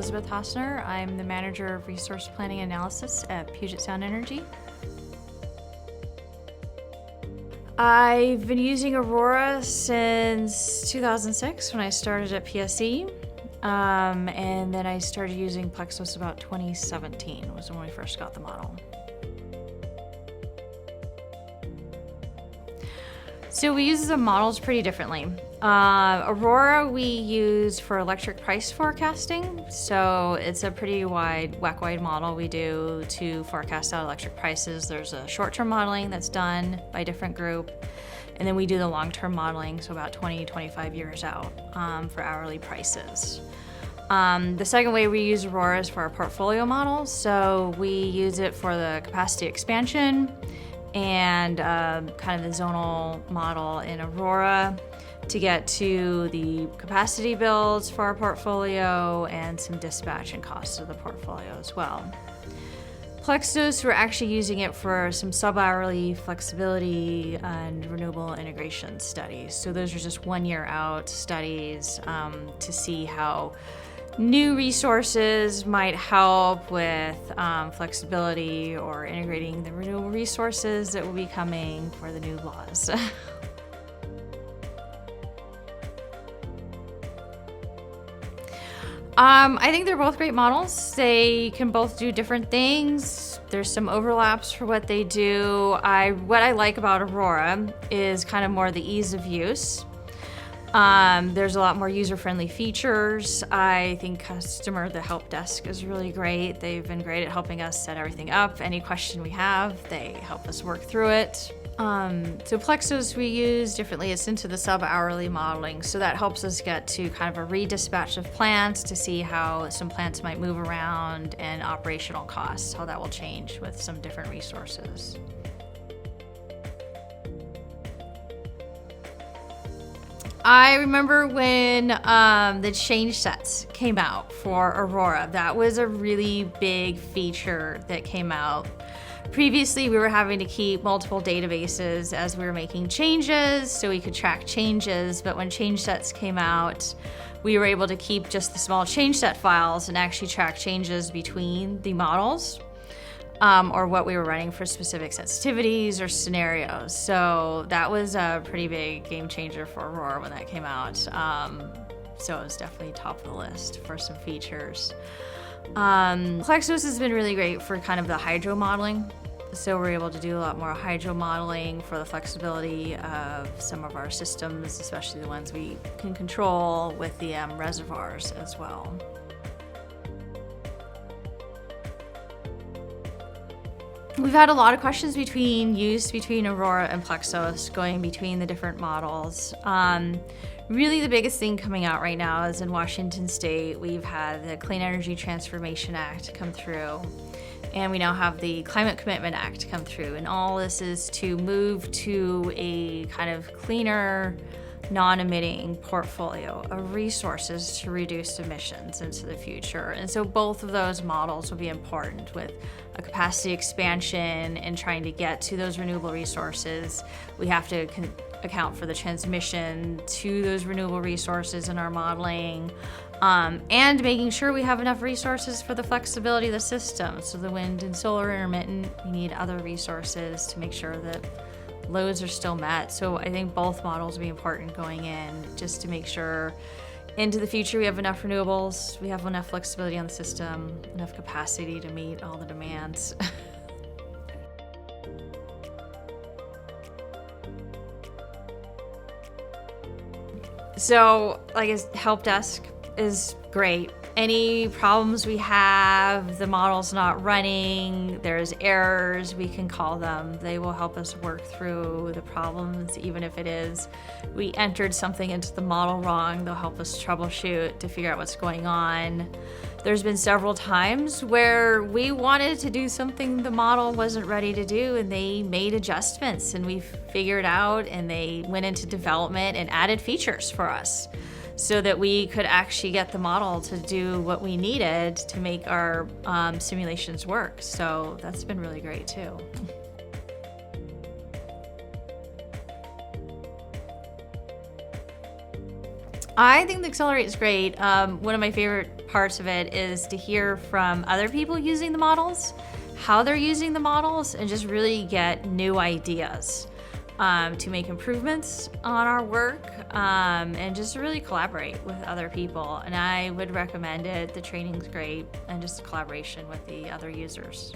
Elizabeth Hossner. I'm the Manager of Resource Planning and Analysis at Puget Sound Energy. I've been using Aurora since 2006 when I started at PSE, and then I started using Plexos about 2017 was when we first got the model. So we use the models pretty differently. Aurora we use for electric price forecasting. So it's a pretty wide model we do to forecast out electric prices. There's a short-term modeling that's done by a different group. And then we do the long-term modeling, so about 20, 25 years out for hourly prices. The second way we use Aurora is for our portfolio model. So we use it for the capacity expansion and kind of the zonal model in Aurora to get to the capacity builds for our portfolio and some dispatch and costs of the portfolio as well. Plexos, we're actually using it for some sub-hourly flexibility and renewable integration studies. So those are just 1 year out studies to see how new resources might help with flexibility or integrating the renewable resources that will be coming for the new laws. I think they're both great models. They can both do different things. There's some overlaps for what they do. What I like about Aurora is kind of more the ease of use. There's a lot more user-friendly features. I think the help desk is really great. They've been great at helping us set everything up. Any question we have, they help us work through it. So Plexos we use differently. It's into the sub-hourly modeling, so that helps us get to kind of a redispatch of plants to see how some plants might move around and operational costs, how that will change with some different resources. I remember when the change sets came out for Aurora. That was a really big feature that came out. Previously, we were having to keep multiple databases as we were making changes so we could track changes, but when change sets came out, we were able to keep just the small change set files and actually track changes between the models. Or what we were running for specific sensitivities or scenarios. So that was a pretty big game changer for Aurora when that came out. So it was definitely top of the list for some features. Plexos has been really great for kind of the hydro modeling. So we're able to do a lot more hydro modeling for the flexibility of some of our systems, especially the ones we can control with the reservoirs as well. We've had a lot of questions between Aurora and Plexos, going between the different models. Really the biggest thing coming out right now is in Washington State, we've had the Clean Energy Transformation Act come through, and we now have the Climate Commitment Act come through. And all this is to move to a kind of cleaner, non-emitting portfolio of resources to reduce emissions into the future. And so both of those models will be important with a capacity expansion and trying to get to those renewable resources. We have to account for the transmission to those renewable resources in our modeling, and making sure we have enough resources for the flexibility of the system. So the wind and solar intermittent, we need other resources to make sure that loads are still met. So I think both models will be important going in, just to make sure into the future we have enough renewables, we have enough flexibility on the system, enough capacity to meet all the demands. So, help desk is great. Any problems we have, the model's not running, there's errors, we can call them. They will help us work through the problems, even if it is we entered something into the model wrong. They'll help us troubleshoot to figure out what's going on. There's been several times where we wanted to do something the model wasn't ready to do, and they made adjustments, and we figured out, and they went into development and added features for us, so that we could actually get the model to do what we needed to make our simulations work. So that's been really great too. I think the Xcelerate is great. One of my favorite parts of it is to hear from other people using the models, how they're using the models, and just really get new ideas to make improvements on our work, and just really collaborate with other people. And I would recommend it. The training's great, and just collaboration with the other users.